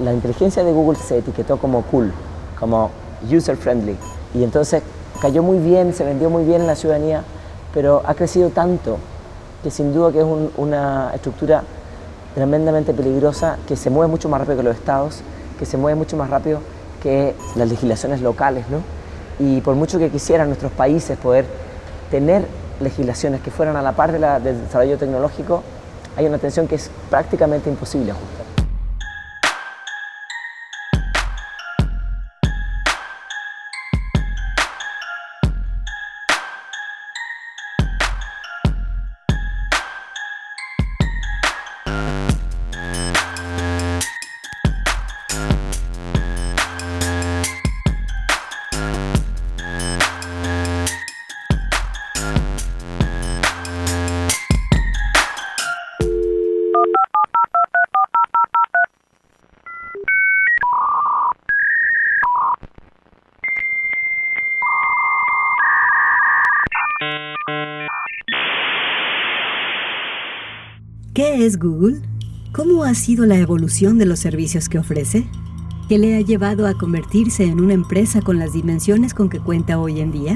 la inteligencia de Google se etiquetó como cool, como user friendly, y entonces cayó muy bien, se vendió muy bien en la ciudadanía, pero ha crecido tanto que sin duda que es una estructura tremendamente peligrosa, que se mueve mucho más rápido que los estados, que se mueve mucho más rápido que las legislaciones locales, ¿no? Y por mucho que quisieran nuestros países poder tener legislaciones que fueran a la par del desarrollo tecnológico, hay una tensión que es prácticamente imposible ajustar. ¿Qué es Google? ¿Cómo ha sido la evolución de los servicios que ofrece? ¿Qué le ha llevado a convertirse en una empresa con las dimensiones con que cuenta hoy en día?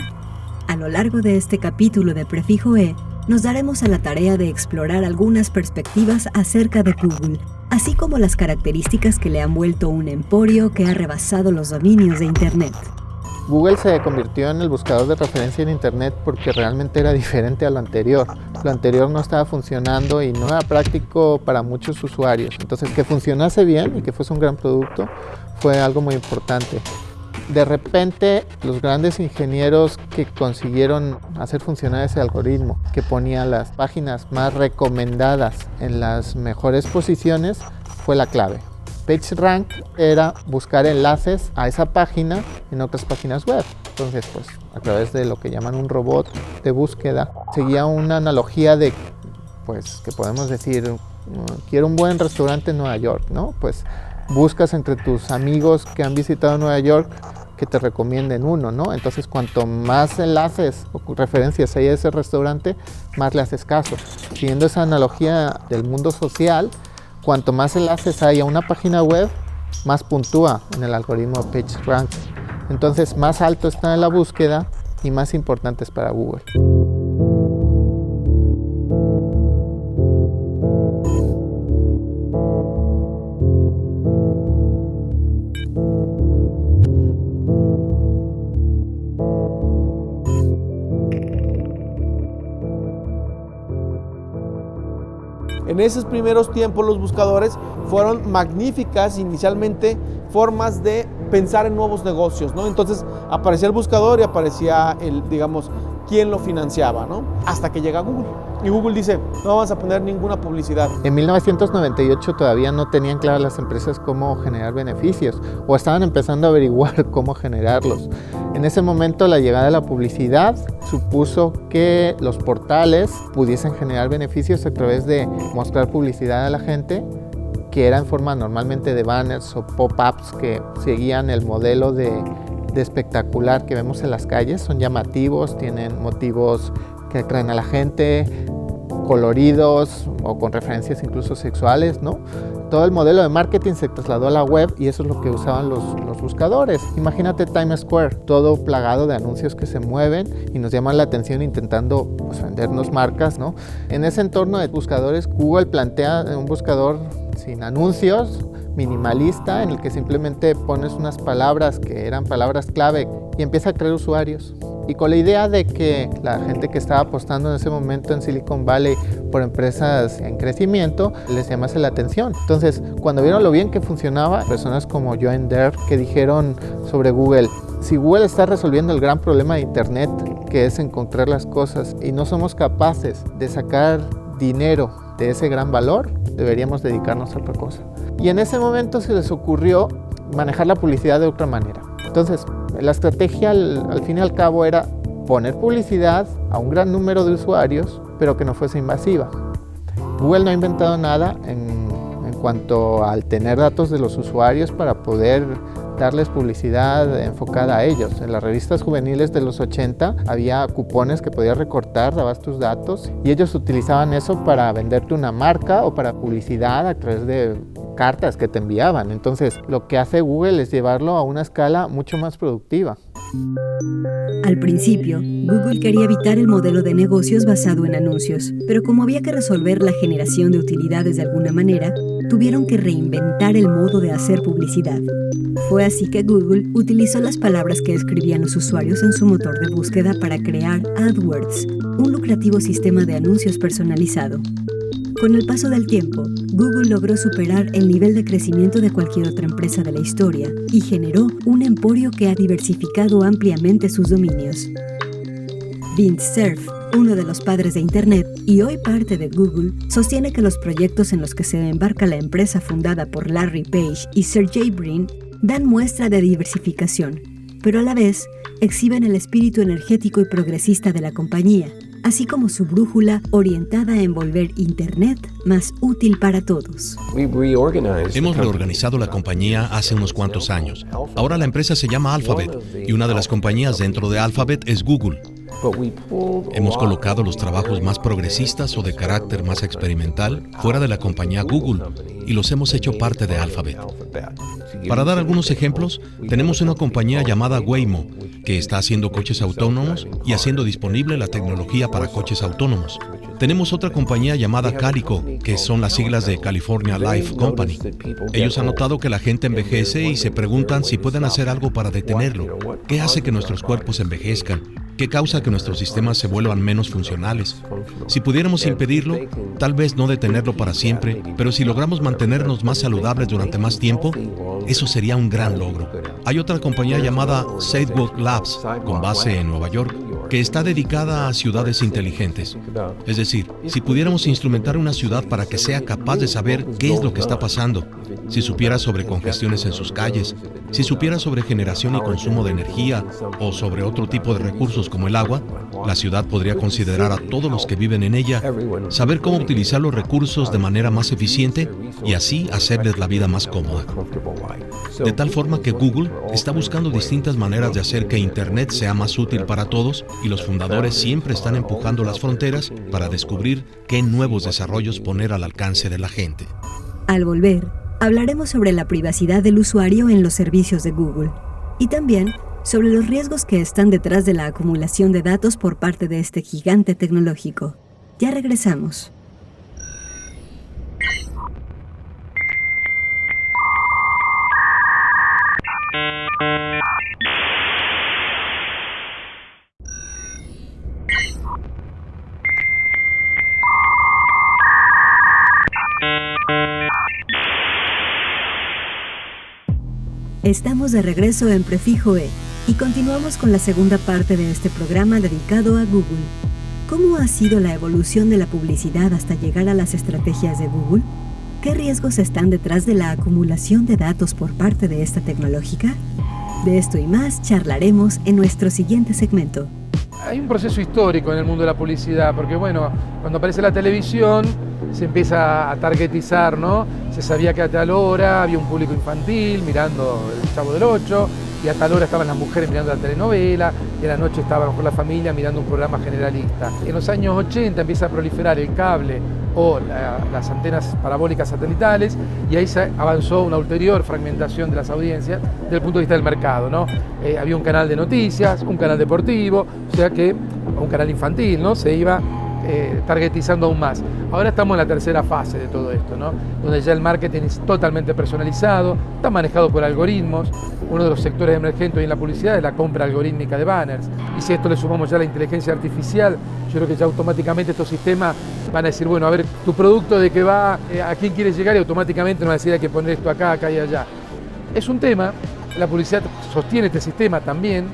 A lo largo de este capítulo de Prefijo E, nos daremos a la tarea de explorar algunas perspectivas acerca de Google, así como las características que le han vuelto un emporio que ha rebasado los dominios de Internet. Google se convirtió en el buscador de referencia en Internet porque realmente era diferente a lo anterior. Lo anterior no estaba funcionando y no era práctico para muchos usuarios. Entonces, que funcionase bien y que fuese un gran producto fue algo muy importante. De repente, los grandes ingenieros que consiguieron hacer funcionar ese algoritmo, que ponía las páginas más recomendadas en las mejores posiciones, fue la clave. PageRank era buscar enlaces a esa página en otras páginas web. Entonces, pues, a través de lo que llaman un robot de búsqueda, seguía una analogía de, pues, que podemos decir, quiero un buen restaurante en Nueva York, ¿no? Pues, buscas entre tus amigos que han visitado Nueva York que te recomienden uno, ¿no? Entonces, cuanto más enlaces o referencias hay a ese restaurante, más le haces caso. Siguiendo esa analogía del mundo social, cuanto más enlaces hay a una página web, más puntúa en el algoritmo PageRank. Entonces, más alto está en la búsqueda y más importante es para Google. En esos primeros tiempos los buscadores fueron magníficas inicialmente formas de pensar en nuevos negocios, ¿no? Entonces aparecía el buscador y aparecía quién lo financiaba, ¿no? Hasta que llega Google. Y Google dice, no vamos a poner ninguna publicidad. En 1998 todavía no tenían claras las empresas cómo generar beneficios o estaban empezando a averiguar cómo generarlos. En ese momento la llegada de la publicidad supuso que los portales pudiesen generar beneficios a través de mostrar publicidad a la gente, que era en forma normalmente de banners o pop-ups que seguían el modelo de espectacular que vemos en las calles. Son llamativos, tienen motivos que atraen a la gente, coloridos o con referencias incluso sexuales, ¿no? Todo el modelo de marketing se trasladó a la web y eso es lo que usaban los buscadores. Imagínate Times Square, todo plagado de anuncios que se mueven y nos llaman la atención intentando, pues, vendernos marcas, ¿no? En ese entorno de buscadores, Google plantea un buscador sin anuncios, minimalista, en el que simplemente pones unas palabras que eran palabras clave y empieza a crear usuarios. Y con la idea de que la gente que estaba apostando en ese momento en Silicon Valley por empresas en crecimiento, les llamase la atención. Entonces, cuando vieron lo bien que funcionaba, personas como Joan Der que dijeron sobre Google, si Google está resolviendo el gran problema de Internet, que es encontrar las cosas, y no somos capaces de sacar dinero de ese gran valor, deberíamos dedicarnos a otra cosa. Y en ese momento se les ocurrió manejar la publicidad de otra manera. Entonces, la estrategia al fin y al cabo era poner publicidad a un gran número de usuarios, pero que no fuese invasiva. Google no ha inventado nada en cuanto al tener datos de los usuarios para poder darles publicidad enfocada a ellos. En las revistas juveniles de los 80 había cupones que podías recortar, dabas tus datos y ellos utilizaban eso para venderte una marca o para publicidad a través de cartas que te enviaban. Entonces, lo que hace Google es llevarlo a una escala mucho más productiva. Al principio, Google quería evitar el modelo de negocios basado en anuncios, pero como había que resolver la generación de utilidades de alguna manera, tuvieron que reinventar el modo de hacer publicidad. Fue así que Google utilizó las palabras que escribían los usuarios en su motor de búsqueda para crear AdWords, un lucrativo sistema de anuncios personalizado. Con el paso del tiempo, Google logró superar el nivel de crecimiento de cualquier otra empresa de la historia y generó un emporio que ha diversificado ampliamente sus dominios. Vint Cerf, uno de los padres de Internet y hoy parte de Google, sostiene que los proyectos en los que se embarca la empresa fundada por Larry Page y Sergey Brin dan muestra de diversificación, pero a la vez exhiben el espíritu energético y progresista de la compañía, así como su brújula orientada a envolver Internet más útil para todos. Hemos reorganizado la compañía hace unos cuantos años. Ahora la empresa se llama Alphabet y una de las compañías dentro de Alphabet es Google. Hemos colocado los trabajos más progresistas o de carácter más experimental fuera de la compañía Google y los hemos hecho parte de Alphabet. Para dar algunos ejemplos, tenemos una compañía llamada Waymo, que está haciendo coches autónomos y haciendo disponible la tecnología para coches autónomos. Tenemos otra compañía llamada Calico, que son las siglas de California Life Company. Ellos han notado que la gente envejece y se preguntan si pueden hacer algo para detenerlo. ¿Qué hace que nuestros cuerpos envejezcan? ¿Qué causa que nuestros sistemas se vuelvan menos funcionales? Si pudiéramos impedirlo, tal vez no detenerlo para siempre, pero si logramos mantenernos más saludables durante más tiempo, eso sería un gran logro. Hay otra compañía llamada Sidewalk Labs, con base en Nueva York, que está dedicada a ciudades inteligentes. Es decir, si pudiéramos instrumentar una ciudad para que sea capaz de saber qué es lo que está pasando, si supiera sobre congestiones en sus calles, si supiera sobre generación y consumo de energía o sobre otro tipo de recursos como el agua, la ciudad podría considerar a todos los que viven en ella, saber cómo utilizar los recursos de manera más eficiente y así hacerles la vida más cómoda. De tal forma que Google está buscando distintas maneras de hacer que Internet sea más útil para todos y los fundadores siempre están empujando las fronteras para descubrir qué nuevos desarrollos poner al alcance de la gente. Al volver, hablaremos sobre la privacidad del usuario en los servicios de Google y también sobre los riesgos que están detrás de la acumulación de datos por parte de este gigante tecnológico. Ya regresamos. Estamos de regreso en Prefijo E y continuamos con la segunda parte de este programa dedicado a Google. ¿Cómo ha sido la evolución de la publicidad hasta llegar a las estrategias de Google? ¿Qué riesgos están detrás de la acumulación de datos por parte de esta tecnológica? De esto y más charlaremos en nuestro siguiente segmento. Hay un proceso histórico en el mundo de la publicidad, porque bueno, cuando aparece la televisión se empieza a targetizar, ¿no? Se sabía que a tal hora había un público infantil mirando El Chavo del Ocho, y a tal hora estaban las mujeres mirando la telenovela, y a la noche estaba a lo mejor la familia mirando un programa generalista. En los años 80 empieza a proliferar el cable o las antenas parabólicas satelitales, y ahí se avanzó una ulterior fragmentación de las audiencias desde el punto de vista del mercado, ¿no? Había un canal de noticias, un canal deportivo, o sea que un canal infantil, ¿no? Se iba targetizando aún más. Ahora estamos en la tercera fase de todo esto, ¿no? Donde ya el marketing es totalmente personalizado, está manejado por algoritmos. Uno de los sectores emergentes hoy en la publicidad es la compra algorítmica de banners. Y si a esto le sumamos ya la inteligencia artificial, yo creo que ya automáticamente estos sistemas van a decir, bueno, a ver, tu producto de qué va, a quién quieres llegar, y automáticamente nos va a decir hay que poner esto acá, acá y allá. Es un tema, la publicidad sostiene este sistema también,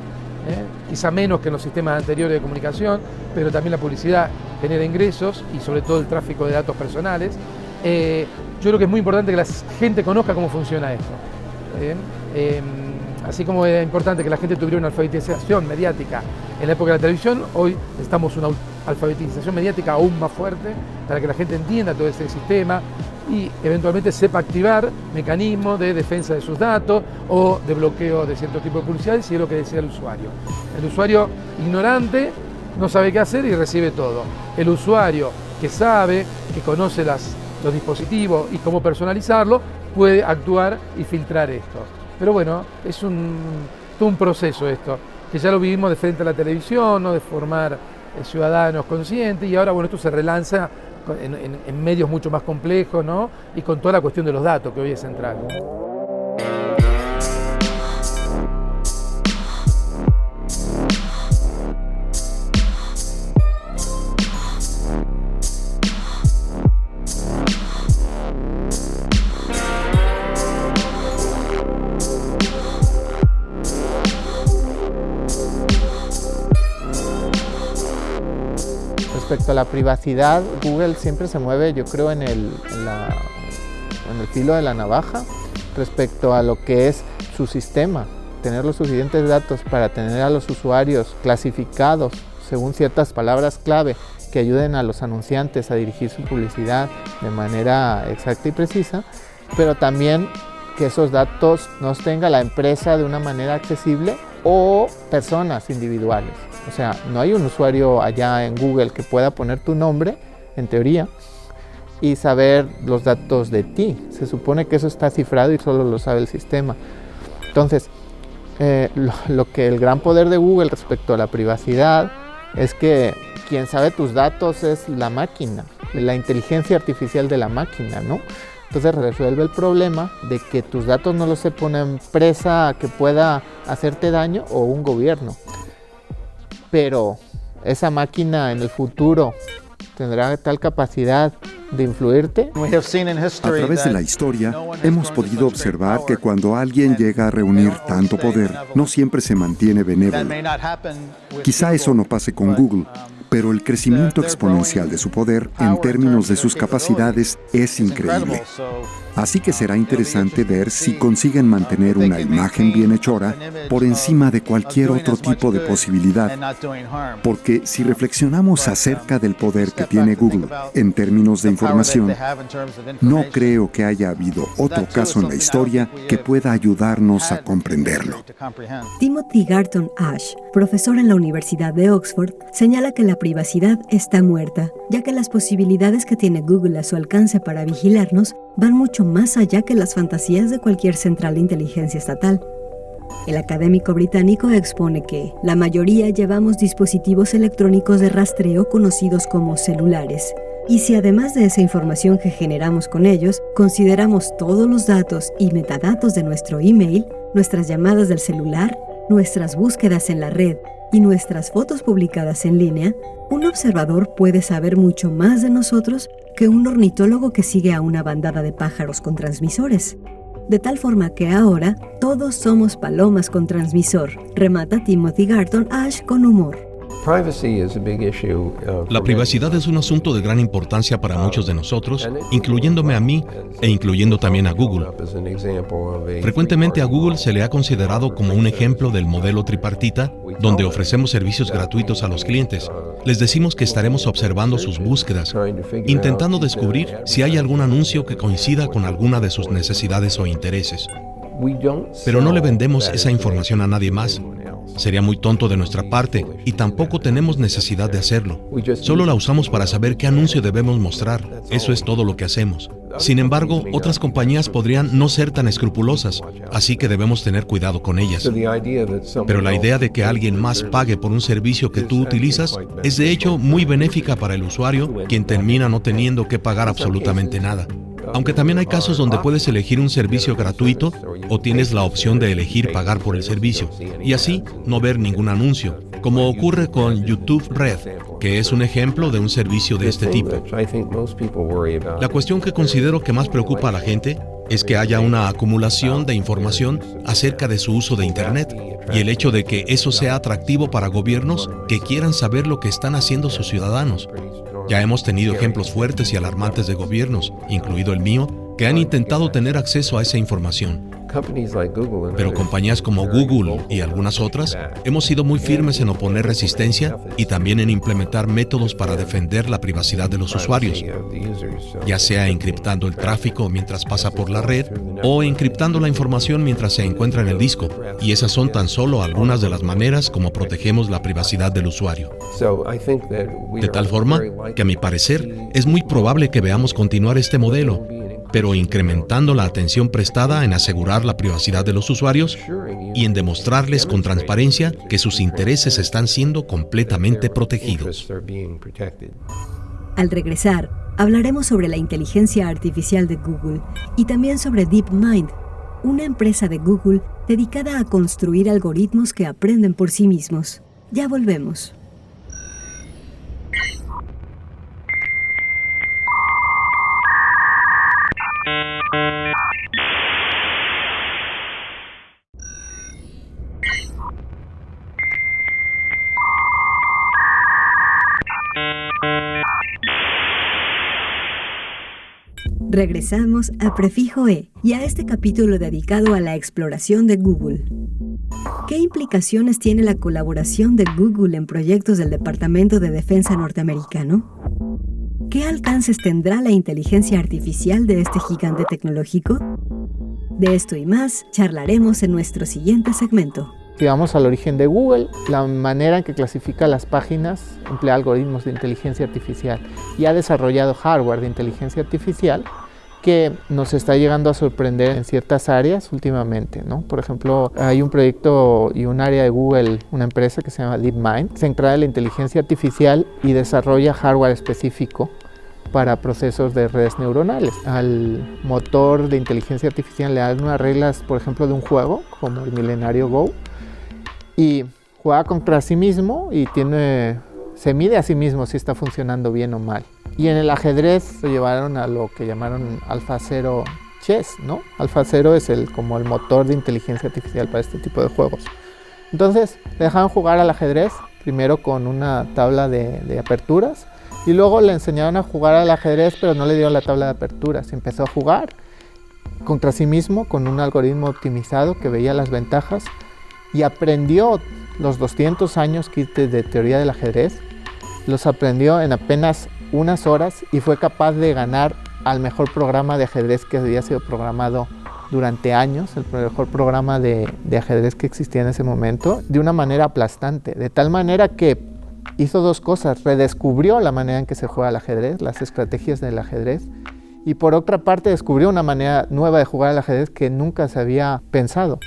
quizá menos que en los sistemas anteriores de comunicación, pero también la publicidad genera ingresos y sobre todo el tráfico de datos personales. Yo creo que es muy importante que la gente conozca cómo funciona esto. Así como era importante que la gente tuviera una alfabetización mediática en la época de la televisión, hoy necesitamos una alfabetización mediática aún más fuerte para que la gente entienda todo ese sistema y eventualmente sepa activar mecanismos de defensa de sus datos o de bloqueo de cierto tipo de publicidad, si es lo que desea el usuario. El usuario ignorante no sabe qué hacer y recibe todo. El usuario que sabe, que conoce los dispositivos y cómo personalizarlo, puede actuar y filtrar esto. Pero bueno, es todo un proceso esto, que ya lo vivimos de frente a la televisión, ¿no? De formar ciudadanos conscientes, y ahora bueno, esto se relanza en medios mucho más complejos, ¿no? Y con toda la cuestión de los datos, que hoy es central. Respecto a la privacidad, Google siempre se mueve, yo creo, en el filo de la navaja respecto a lo que es su sistema. Tener los suficientes datos para tener a los usuarios clasificados según ciertas palabras clave que ayuden a los anunciantes a dirigir su publicidad de manera exacta y precisa, pero también que esos datos nos tenga la empresa de una manera accesible o personas individuales. O sea, no hay un usuario allá en Google que pueda poner tu nombre, en teoría, y saber los datos de ti. Se supone que eso está cifrado y solo lo sabe el sistema. Entonces, lo que el gran poder de Google respecto a la privacidad es que quien sabe tus datos es la máquina, la inteligencia artificial de la máquina, ¿no? Entonces resuelve el problema de que tus datos no los sepa una empresa que pueda hacerte daño o un gobierno. Pero esa máquina en el futuro tendrá tal capacidad de influirte. A través de la historia, hemos podido observar que cuando alguien llega a reunir tanto poder, no siempre se mantiene benévolo. Quizá eso no pase con Google, pero el crecimiento exponencial de su poder en términos de sus capacidades es increíble. Así que será interesante ver si consiguen mantener una imagen bienhechora por encima de cualquier otro tipo de posibilidad. Porque si reflexionamos acerca del poder que tiene Google en términos de información, no creo que haya habido otro caso en la historia que pueda ayudarnos a comprenderlo. Timothy Garton Ash, profesor en la Universidad de Oxford, señala que la privacidad está muerta, ya que las posibilidades que tiene Google a su alcance para vigilarnos van mucho más allá que las fantasías de cualquier central de inteligencia estatal. El académico británico expone que la mayoría llevamos dispositivos electrónicos de rastreo conocidos como celulares, y si además de esa información que generamos con ellos, consideramos todos los datos y metadatos de nuestro email, nuestras llamadas del celular, nuestras búsquedas en la red y nuestras fotos publicadas en línea, un observador puede saber mucho más de nosotros que un ornitólogo que sigue a una bandada de pájaros con transmisores. De tal forma que ahora todos somos palomas con transmisor, remata Timothy Garton Ash con humor. La privacidad es un asunto de gran importancia para muchos de nosotros, incluyéndome a mí e incluyendo también a Google. Frecuentemente a Google se le ha considerado como un ejemplo del modelo tripartita, donde ofrecemos servicios gratuitos a los clientes. Les decimos que estaremos observando sus búsquedas, intentando descubrir si hay algún anuncio que coincida con alguna de sus necesidades o intereses. Pero no le vendemos esa información a nadie más. Sería muy tonto de nuestra parte y tampoco tenemos necesidad de hacerlo. Solo la usamos para saber qué anuncio debemos mostrar. Eso es todo lo que hacemos. Sin embargo, otras compañías podrían no ser tan escrupulosas, así que debemos tener cuidado con ellas. Pero la idea de que alguien más pague por un servicio que tú utilizas es de hecho muy benéfica para el usuario, quien termina no teniendo que pagar absolutamente nada. Aunque también hay casos donde puedes elegir un servicio gratuito o tienes la opción de elegir pagar por el servicio y así no ver ningún anuncio, como ocurre con YouTube Red, que es un ejemplo de un servicio de este tipo. La cuestión que considero que más preocupa a la gente es que haya una acumulación de información acerca de su uso de Internet y el hecho de que eso sea atractivo para gobiernos que quieran saber lo que están haciendo sus ciudadanos. Ya hemos tenido ejemplos fuertes y alarmantes de gobiernos, incluido el mío, que han intentado tener acceso a esa información. Pero compañías como Google y algunas otras hemos sido muy firmes en oponer resistencia y también en implementar métodos para defender la privacidad de los usuarios, ya sea encriptando el tráfico mientras pasa por la red o encriptando la información mientras se encuentra en el disco. Y esas son tan solo algunas de las maneras como protegemos la privacidad del usuario. De tal forma que, a mi parecer, es muy probable que veamos continuar este modelo. pero incrementando la atención prestada en asegurar la privacidad de los usuarios y en demostrarles con transparencia que sus intereses están siendo completamente protegidos. Al regresar, hablaremos sobre la inteligencia artificial de Google y también sobre DeepMind, una empresa de Google dedicada a construir algoritmos que aprenden por sí mismos. Ya volvemos. Regresamos a Prefijo E y a este capítulo dedicado a la exploración de Google. ¿Qué implicaciones tiene la colaboración de Google en proyectos del Departamento de Defensa norteamericano? ¿Qué alcances tendrá la inteligencia artificial de este gigante tecnológico? De esto y más charlaremos en nuestro siguiente segmento. Si vamos al origen de Google, la manera en que clasifica las páginas emplea algoritmos de inteligencia artificial y ha desarrollado hardware de inteligencia artificial que nos está llegando a sorprender en ciertas áreas últimamente, ¿no? Por ejemplo, hay un proyecto y un área de Google, una empresa que se llama DeepMind, que se encarga de la inteligencia artificial y desarrolla hardware específico para procesos de redes neuronales. Al motor de inteligencia artificial le dan unas reglas, por ejemplo, de un juego, como el milenario Go, y juega contra sí mismo y se mide a sí mismo si está funcionando bien o mal. Y en el ajedrez lo llevaron a lo que llamaron AlphaZero Chess, ¿no? AlphaZero es como el motor de inteligencia artificial para este tipo de juegos. Entonces, le dejaron jugar al ajedrez, primero con una tabla de aperturas, y luego le enseñaron a jugar al ajedrez, pero no le dieron la tabla de aperturas. Empezó a jugar contra sí mismo con un algoritmo optimizado que veía las ventajas y aprendió los 200 años de teoría del ajedrez, los aprendió en apenas unas horas y fue capaz de ganar al mejor programa de ajedrez que había sido programado durante años, el mejor programa de ajedrez que existía en ese momento, de una manera aplastante, de tal manera que hizo dos cosas: redescubrió la manera en que se juega al ajedrez, las estrategias del ajedrez, y por otra parte descubrió una manera nueva de jugar al ajedrez que nunca se había pensado.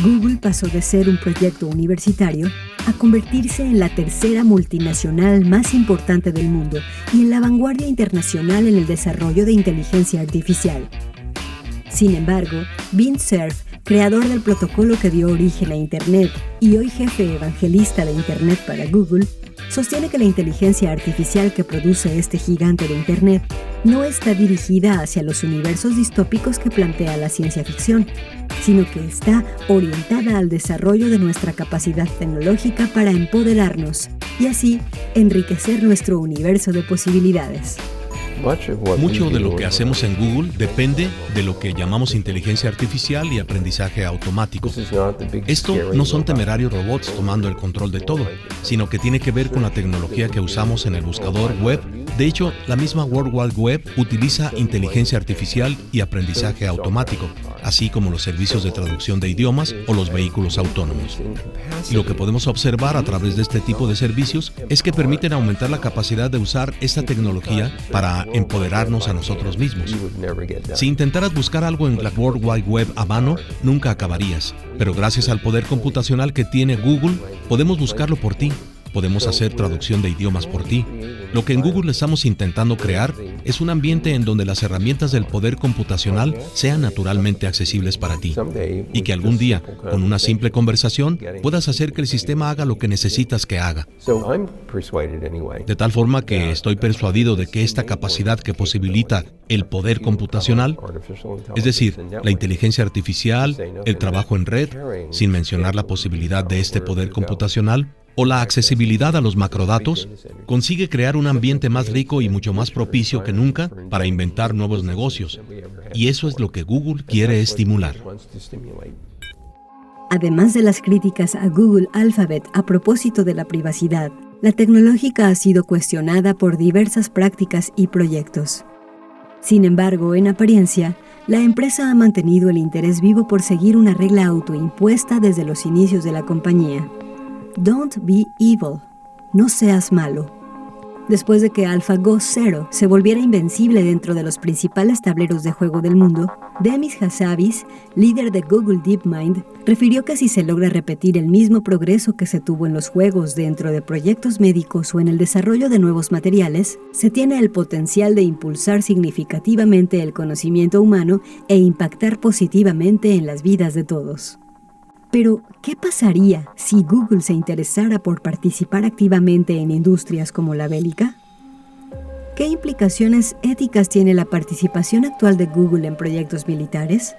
Google pasó de ser un proyecto universitario a convertirse en la tercera multinacional más importante del mundo y en la vanguardia internacional en el desarrollo de inteligencia artificial. Sin embargo, Vint Cerf, creador del protocolo que dio origen a Internet y hoy jefe evangelista de Internet para Google, sostiene que la inteligencia artificial que produce este gigante de Internet no está dirigida hacia los universos distópicos que plantea la ciencia ficción, sino que está orientada al desarrollo de nuestra capacidad tecnológica para empoderarnos y así enriquecer nuestro universo de posibilidades. Mucho de lo que hacemos en Google depende de lo que llamamos inteligencia artificial y aprendizaje automático. Esto no son temerarios robots tomando el control de todo, sino que tiene que ver con la tecnología que usamos en el buscador web. De hecho, la misma World Wide Web utiliza inteligencia artificial y aprendizaje automático, así como los servicios de traducción de idiomas o los vehículos autónomos. Y lo que podemos observar a través de este tipo de servicios es que permiten aumentar la capacidad de usar esta tecnología para empoderarnos a nosotros mismos. Si intentaras buscar algo en la World Wide Web a mano, nunca acabarías. Pero gracias al poder computacional que tiene Google, podemos buscarlo por ti. Podemos hacer traducción de idiomas por ti. Lo que en Google estamos intentando crear es un ambiente en donde las herramientas del poder computacional sean naturalmente accesibles para ti. Y que algún día, con una simple conversación, puedas hacer que el sistema haga lo que necesitas que haga. De tal forma que estoy persuadido de que esta capacidad que posibilita el poder computacional, es decir, la inteligencia artificial, el trabajo en red, sin mencionar la posibilidad de este poder computacional, o la accesibilidad a los macrodatos, consigue crear un ambiente más rico y mucho más propicio que nunca para inventar nuevos negocios. Y eso es lo que Google quiere estimular. Además de las críticas a Google Alphabet a propósito de la privacidad, la tecnológica ha sido cuestionada por diversas prácticas y proyectos. Sin embargo, en apariencia, la empresa ha mantenido el interés vivo por seguir una regla autoimpuesta desde los inicios de la compañía. Don't be evil. No seas malo. Después de que AlphaGo Zero se volviera invencible dentro de los principales tableros de juego del mundo, Demis Hassabis, líder de Google DeepMind, refirió que si se logra repetir el mismo progreso que se tuvo en los juegos dentro de proyectos médicos o en el desarrollo de nuevos materiales, se tiene el potencial de impulsar significativamente el conocimiento humano e impactar positivamente en las vidas de todos. Pero, ¿qué pasaría si Google se interesara por participar activamente en industrias como la bélica? ¿Qué implicaciones éticas tiene la participación actual de Google en proyectos militares?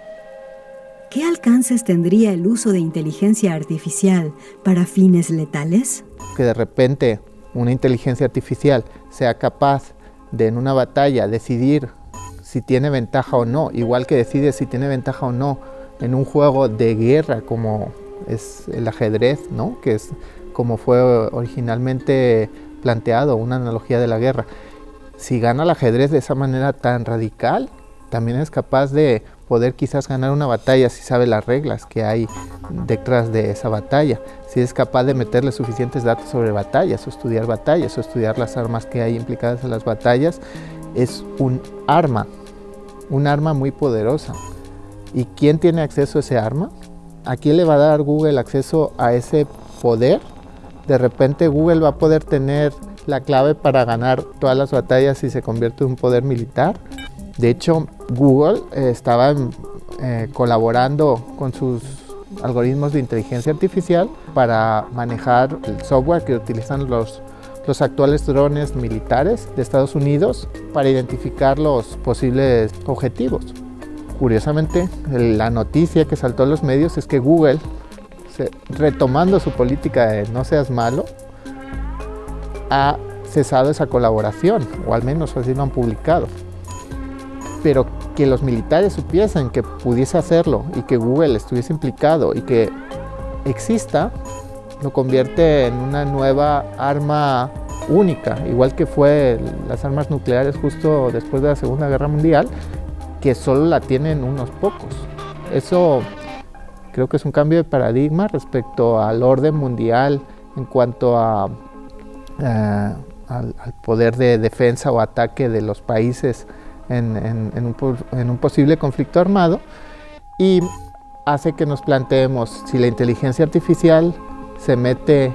¿Qué alcances tendría el uso de inteligencia artificial para fines letales? Que de repente una inteligencia artificial sea capaz de en una batalla decidir si tiene ventaja o no, igual que decide si tiene ventaja o no en un juego de guerra como es el ajedrez, ¿no? Que es como fue originalmente planteado, una analogía de la guerra. Si gana el ajedrez de esa manera tan radical, también es capaz de poder quizás ganar una batalla si sabe las reglas que hay detrás de esa batalla, si es capaz de meterle suficientes datos sobre batallas, o estudiar las armas que hay implicadas en las batallas. Es un arma muy poderosa. ¿Y quién tiene acceso a ese arma? ¿A quién le va a dar Google acceso a ese poder? De repente Google va a poder tener la clave para ganar todas las batallas si se convierte en un poder militar. De hecho, Google estaba colaborando con sus algoritmos de inteligencia artificial para manejar el software que utilizan los actuales drones militares de Estados Unidos para identificar los posibles objetivos. Curiosamente, la noticia que saltó en los medios es que Google, retomando su política de no seas malo, ha cesado esa colaboración, o al menos así lo han publicado. Pero que los militares supiesen que pudiese hacerlo y que Google estuviese implicado y que exista, lo convierte en una nueva arma única, igual que fue las armas nucleares justo después de la Segunda Guerra Mundial, que solo la tienen unos pocos. Eso creo que es un cambio de paradigma respecto al orden mundial en cuanto al poder de defensa o ataque de los países en un posible conflicto armado, y hace que nos planteemos si la inteligencia artificial se mete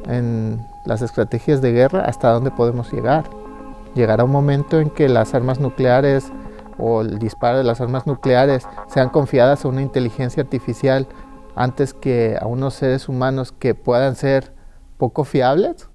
en las estrategias de guerra, ¿hasta dónde podemos llegar? Llegará un momento en que las armas nucleares o el disparo de las armas nucleares sean confiadas a una inteligencia artificial antes que a unos seres humanos que puedan ser poco fiables.